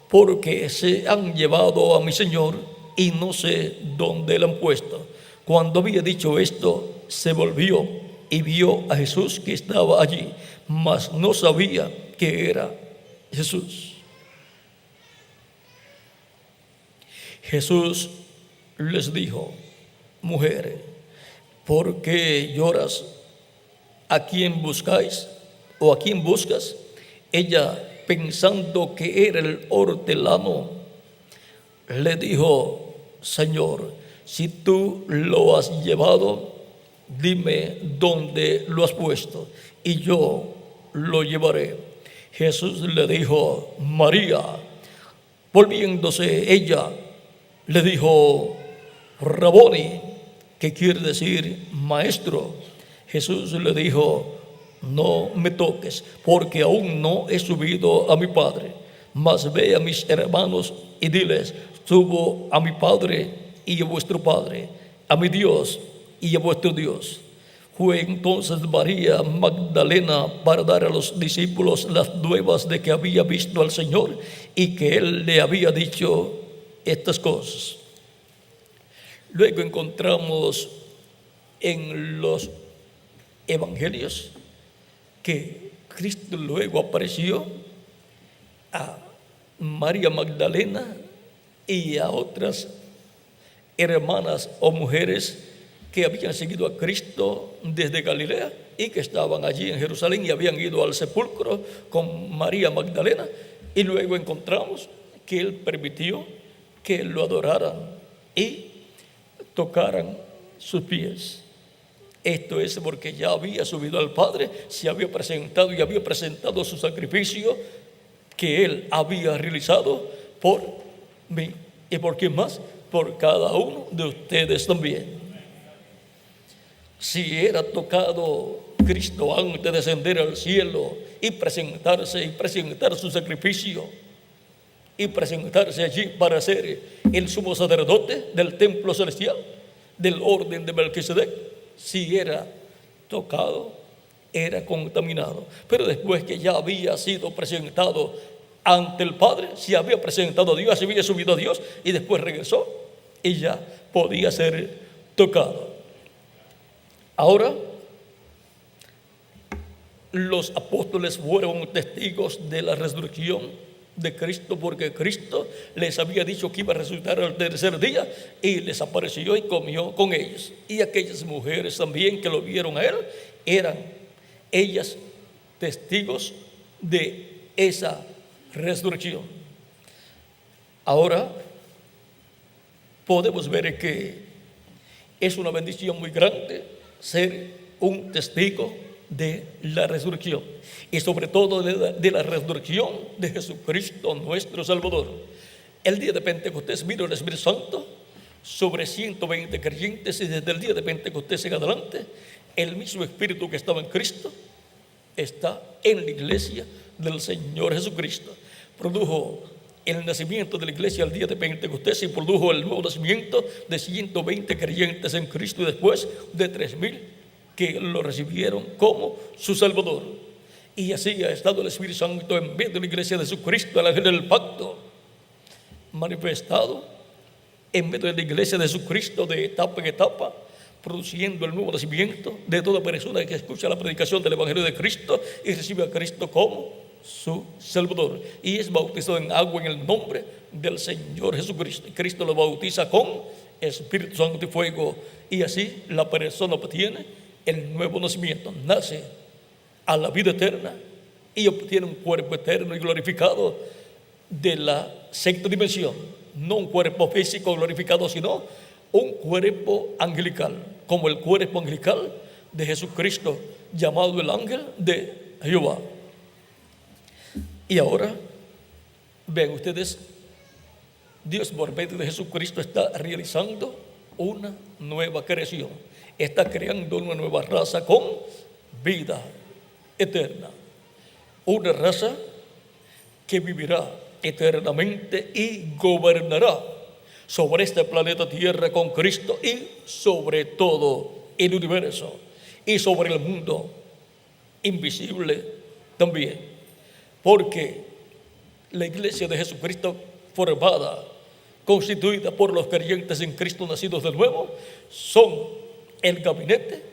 porque se han llevado a mi Señor y no sé dónde lo han puesto. Cuando había dicho esto, se volvió y vio a Jesús que estaba allí, mas no sabía que era Jesús. Jesús les dijo: mujeres, ¿por qué lloras? ¿A quién buscáis o a quién buscas? Ella, pensando que era el hortelano, le dijo: Señor, si tú lo has llevado, dime dónde lo has puesto y yo lo llevaré. Jesús le dijo: María. Volviéndose ella, le dijo: Raboni, que quiere decir maestro. Jesús le dijo: no me toques, porque aún no he subido a mi Padre. Mas ve a mis hermanos y diles: subo a mi Padre y a vuestro Padre, a mi Dios y a vuestro Dios. Fue entonces María Magdalena para dar a los discípulos las nuevas de que había visto al Señor y que Él le había dicho estas cosas. Luego encontramos en los evangelios que Cristo luego apareció a María Magdalena y a otras hermanas o mujeres que habían seguido a Cristo desde Galilea y que estaban allí en Jerusalén y habían ido al sepulcro con María Magdalena. Y luego encontramos que Él permitió que lo adoraran y tocaran sus pies. Esto es porque ya había subido al Padre, se había presentado y había presentado su sacrificio que Él había realizado por mí. ¿Y por quién más? Por cada uno de ustedes también. Si era tocado Cristo antes de ascender al cielo y presentar su sacrificio y presentarse allí para ser el sumo sacerdote del templo celestial, del orden de Melquisedec, si era tocado, era contaminado. Pero después que ya había sido presentado ante el Padre, se había presentado a Dios, se había subido a Dios y después regresó y ya podía ser tocado. Ahora, los apóstoles fueron testigos de la resurrección de Cristo, porque Cristo les había dicho que iba a resucitar al tercer día y les apareció y comió con ellos. Y aquellas mujeres también que lo vieron a Él, eran ellas testigos de esa resurrección. Ahora podemos ver que es una bendición muy grande ser un testigo de la resurrección y sobre todo de la resurrección de Jesucristo nuestro Salvador. El día de Pentecostés vino el Espíritu Santo sobre 120 creyentes, y desde el día de Pentecostés en adelante, el mismo Espíritu que estaba en Cristo está en la iglesia del Señor Jesucristo. Produjo el nacimiento de la iglesia al día de Pentecostés y produjo el nuevo nacimiento de 120 creyentes en Cristo, y después de 3,000 que lo recibieron como su Salvador. Y así ha estado el Espíritu Santo en medio de la iglesia de Jesucristo, el ángel del pacto, manifestado en medio de la iglesia de Jesucristo de etapa en etapa, produciendo el nuevo nacimiento de toda persona que escucha la predicación del Evangelio de Cristo y recibe a Cristo como su Salvador, y es bautizado en agua en el nombre del Señor Jesucristo. Y Cristo lo bautiza con Espíritu Santo y fuego, y así la persona obtiene el nuevo nacimiento, nace a la vida eterna y obtiene un cuerpo eterno y glorificado de la sexta dimensión. No un cuerpo físico glorificado, sino un cuerpo angelical, como el cuerpo angelical de Jesucristo, llamado el ángel de Jehová. Y ahora, vean ustedes, Dios por medio de Jesucristo está realizando una nueva creación. Está creando una nueva raza con vida eterna. Una raza que vivirá eternamente y gobernará sobre este planeta Tierra con Cristo y sobre todo el universo y sobre el mundo invisible también. Porque la iglesia de Jesucristo, formada, constituida por los creyentes en Cristo nacidos de nuevo, son el gabinete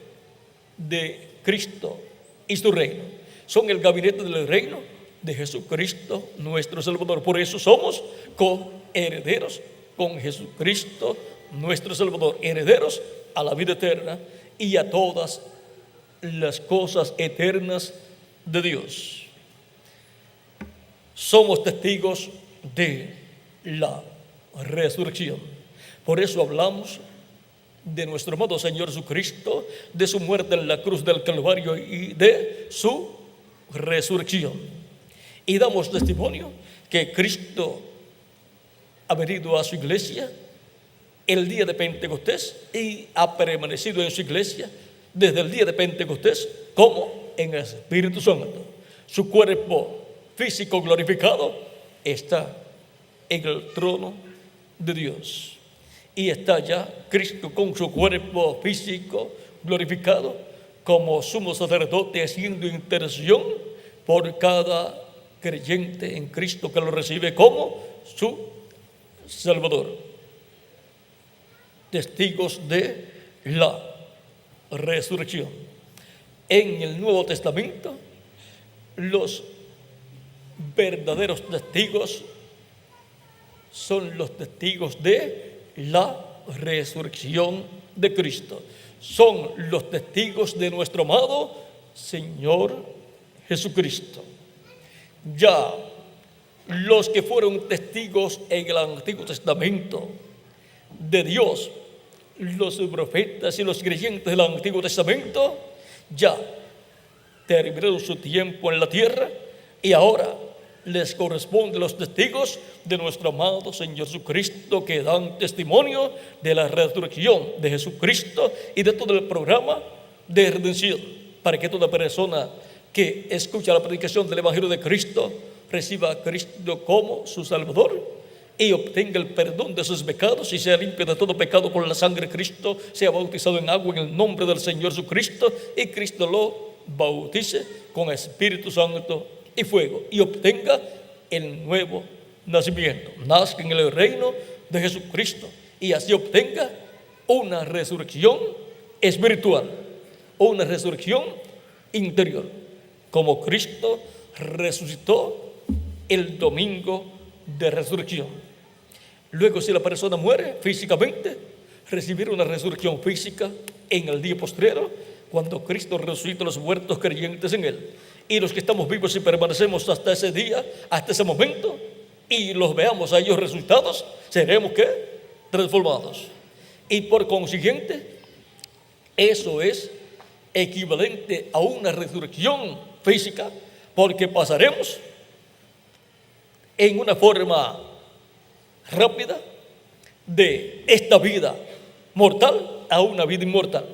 de Cristo y su reino. Son el gabinete del reino de Jesucristo nuestro Salvador. Por eso somos coherederos con Jesucristo nuestro Salvador, herederos a la vida eterna y a todas las cosas eternas de Dios. Somos testigos de la resurrección. Por eso hablamos de nuestro amado Señor Jesucristo, de su muerte en la cruz del Calvario y de su resurrección. Y damos testimonio que Cristo ha venido a su iglesia el día de Pentecostés y ha permanecido en su iglesia desde el día de Pentecostés como en el Espíritu Santo. Su cuerpo físico glorificado está en el trono de Dios, y está ya Cristo con su cuerpo físico glorificado como sumo sacerdote, haciendo intercesión por cada creyente en Cristo que lo recibe como su Salvador. Testigos de la resurrección. En el Nuevo Testamento, los verdaderos testigos son los testigos de la resurrección de Cristo. Son los testigos de nuestro amado Señor Jesucristo. Ya los que fueron testigos en el Antiguo Testamento de Dios, los profetas y los creyentes del Antiguo Testamento, ya terminaron su tiempo en la tierra, y ahora les corresponde a los testigos de nuestro amado Señor Jesucristo, que dan testimonio de la resurrección de Jesucristo y de todo el programa de redención, para que toda persona que escucha la predicación del Evangelio de Cristo reciba a Cristo como su Salvador y obtenga el perdón de sus pecados y sea limpio de todo pecado por la sangre de Cristo, sea bautizado en agua en el nombre del Señor Jesucristo, y Cristo lo bautice con Espíritu Santo y fuego, y obtenga el nuevo nacimiento, nazca en el reino de Jesucristo, y así obtenga una resurrección espiritual, una resurrección interior, como Cristo resucitó el domingo de resurrección. Luego, si la persona muere físicamente, recibirá una resurrección física en el día postrero, cuando Cristo resucita a los muertos creyentes en Él. Y los que estamos vivos y permanecemos hasta ese día, hasta ese momento, y los veamos a ellos resucitados, seremos ¿qué? Transformados. Y por consiguiente, eso es equivalente a una resurrección física, porque pasaremos en una forma rápida de esta vida mortal a una vida inmortal.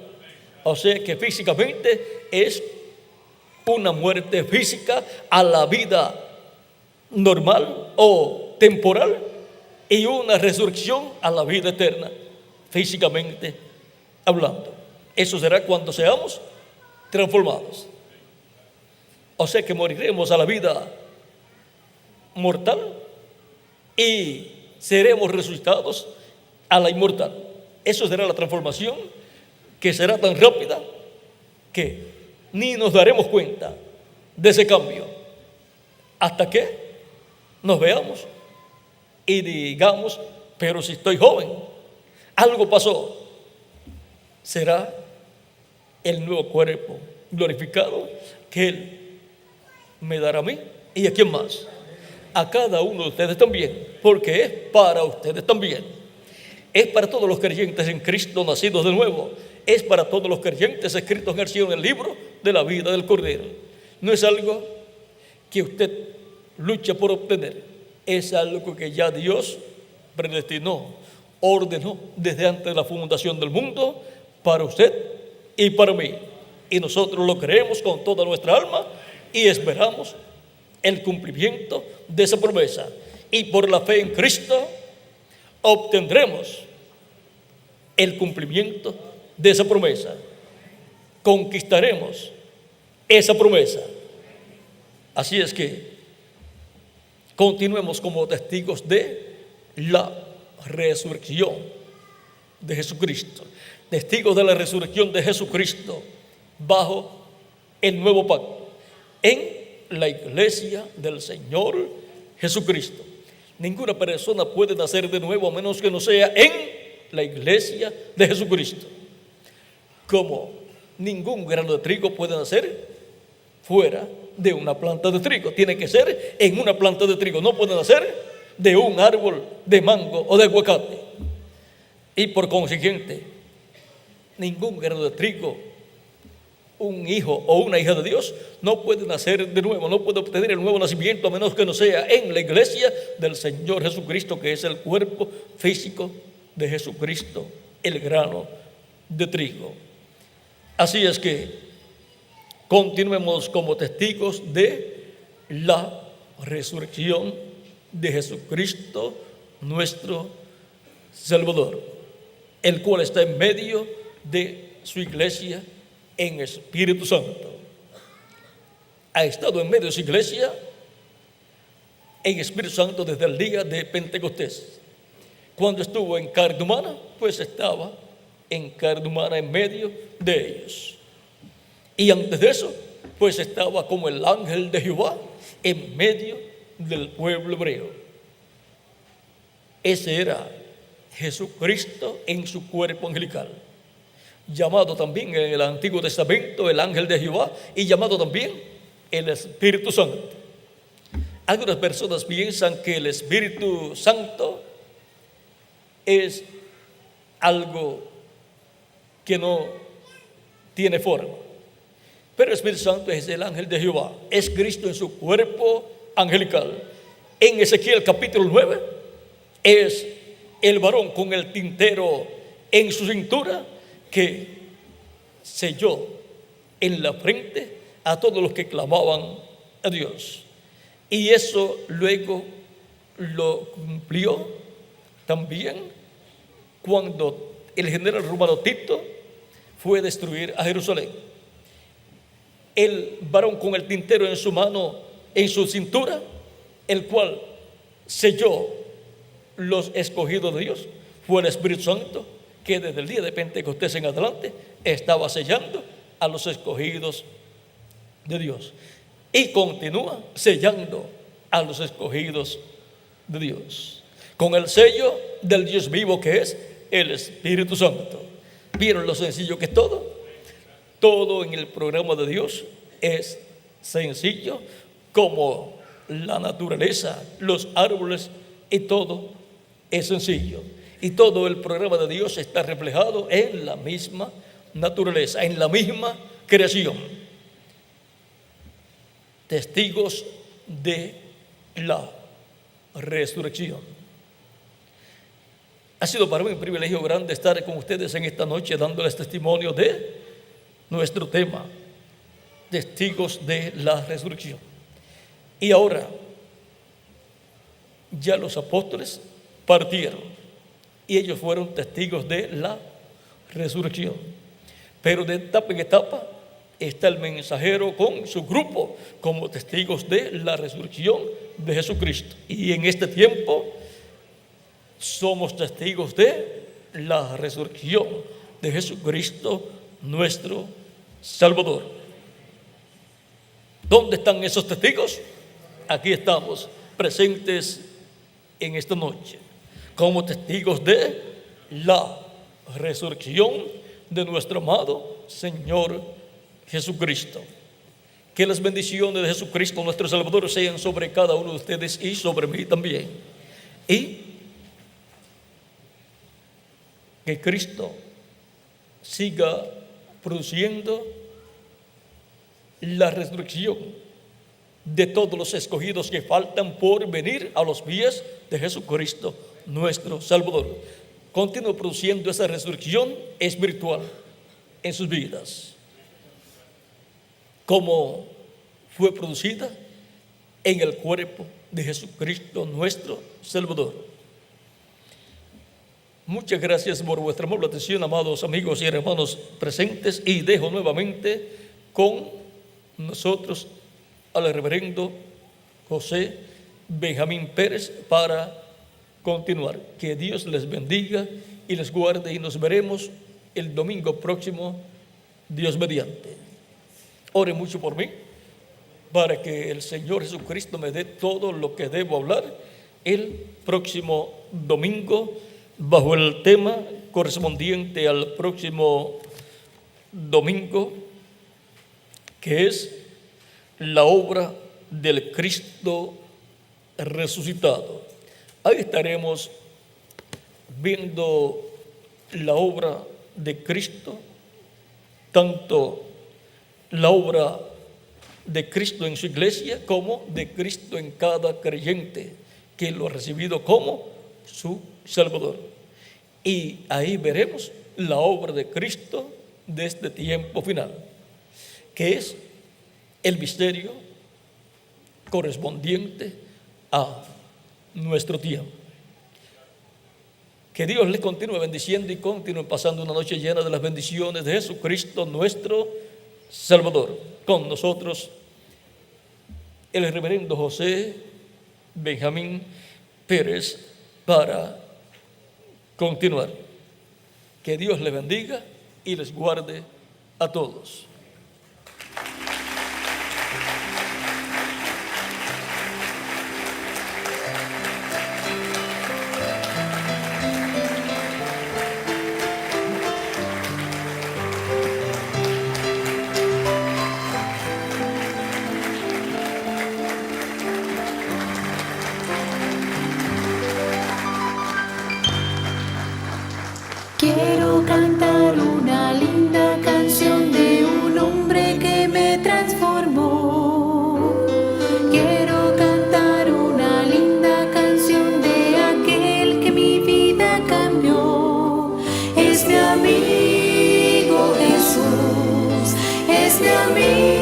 O sea que físicamente es una muerte física a la vida normal o temporal y una resurrección a la vida eterna, físicamente hablando. Eso será cuando seamos transformados. O sea que moriremos a la vida mortal y seremos resucitados a la inmortal. Eso será la transformación, que será tan rápida que ni nos daremos cuenta de ese cambio hasta que nos veamos y digamos, pero si estoy joven, algo pasó. Será el nuevo cuerpo glorificado que Él me dará a mí y a quién más, a cada uno de ustedes también, porque es para ustedes también. Es para todos los creyentes en Cristo nacidos de nuevo. Es para todos los creyentes escritos en el cielo en el libro de la vida del Cordero. No es algo que usted lucha por obtener. Es algo que ya Dios predestinó, ordenó desde antes de la fundación del mundo para usted y para mí. Y nosotros lo creemos con toda nuestra alma y esperamos el cumplimiento de esa promesa. Y por la fe en Cristo obtendremos el cumplimiento de esa promesa. Conquistaremos esa promesa. Así es que continuemos como testigos de la resurrección de Jesucristo. Testigos de la resurrección de Jesucristo bajo el nuevo pacto en la iglesia del Señor Jesucristo. Ninguna persona puede nacer de nuevo a menos que no sea en la iglesia de Jesucristo. Como ningún grano de trigo puede nacer fuera de una planta de trigo, tiene que ser en una planta de trigo, no puede nacer de un árbol de mango o de aguacate. Y por consiguiente, ningún grano de trigo, un hijo o una hija de Dios, no puede nacer de nuevo, no puede obtener el nuevo nacimiento a menos que no sea en la iglesia del Señor Jesucristo, que es el cuerpo físico de Jesucristo, el grano de trigo. Así es que continuemos como testigos de la resurrección de Jesucristo, nuestro Salvador, el cual está en medio de su iglesia en Espíritu Santo. Ha estado en medio de su iglesia en Espíritu Santo desde el día de Pentecostés. Cuando estuvo en carne humana, pues estaba en carne humana en medio de ellos. Y antes de eso, pues estaba como el ángel de Jehová en medio del pueblo hebreo. Ese era Jesucristo en su cuerpo angelical, llamado también en el Antiguo Testamento el ángel de Jehová y llamado también el Espíritu Santo. Algunas personas piensan que el Espíritu Santo es algo que no tiene forma, pero el Espíritu Santo es el ángel de Jehová, es Cristo en su cuerpo angelical. En Ezequiel capítulo 9 es el varón con el tintero en su cintura que selló en la frente a todos los que clamaban a Dios. Y eso luego lo cumplió también cuando el general romano Tito fue a destruir a Jerusalén. El varón con el tintero en su mano, en su cintura, el cual selló los escogidos de Dios, fue el Espíritu Santo, que desde el día de Pentecostés en adelante estaba sellando a los escogidos de Dios y continúa sellando a los escogidos de Dios con el sello del Dios vivo, que es el Espíritu Santo. ¿Vieron lo sencillo que es todo? Todo en el programa de Dios es sencillo, como la naturaleza, los árboles, y todo es sencillo. Y todo el programa de Dios está reflejado en la misma naturaleza, en la misma creación. Testigos de la resurrección. Ha sido para mí un privilegio grande estar con ustedes en esta noche dándoles testimonio de nuestro tema, testigos de la resurrección. Y ahora, ya los apóstoles partieron y ellos fueron testigos de la resurrección. Pero de etapa en etapa está el mensajero con su grupo como testigos de la resurrección de Jesucristo. Y en este tiempo somos testigos de la resurrección de Jesucristo, nuestro Salvador. ¿Dónde están esos testigos? Aquí estamos, presentes en esta noche, como testigos de la resurrección de nuestro amado Señor Jesucristo. Que las bendiciones de Jesucristo, nuestro Salvador, sean sobre cada uno de ustedes y sobre mí también. Y que Cristo siga produciendo la resurrección de todos los escogidos que faltan por venir a los pies de Jesucristo, nuestro Salvador. Continúe produciendo esa resurrección espiritual en sus vidas, como fue producida en el cuerpo de Jesucristo, nuestro Salvador. Muchas gracias por vuestra amable atención, amados amigos y hermanos presentes, y dejo nuevamente con nosotros al reverendo José Benjamín Pérez para continuar. Que Dios les bendiga y les guarde, y nos veremos el domingo próximo, Dios mediante. Ore mucho por mí para que el Señor Jesucristo me dé todo lo que debo hablar el próximo domingo, bajo el tema correspondiente al próximo domingo, que es la obra del Cristo resucitado. Ahí estaremos viendo la obra de Cristo, tanto la obra de Cristo en su iglesia como de Cristo en cada creyente que lo ha recibido como su Salvador. Y ahí veremos la obra de Cristo de este tiempo final, que es el misterio correspondiente a nuestro tiempo. Que Dios les continúe bendiciendo y continúe pasando una noche llena de las bendiciones de Jesucristo, nuestro Salvador. Con nosotros el reverendo José Benjamín Pérez para continuar. Que Dios les bendiga y les guarde a todos. Quiero cantar una linda canción de un hombre que me transformó. Quiero cantar una linda canción de aquel que mi vida cambió. Es mi amigo Jesús, es mi amigo.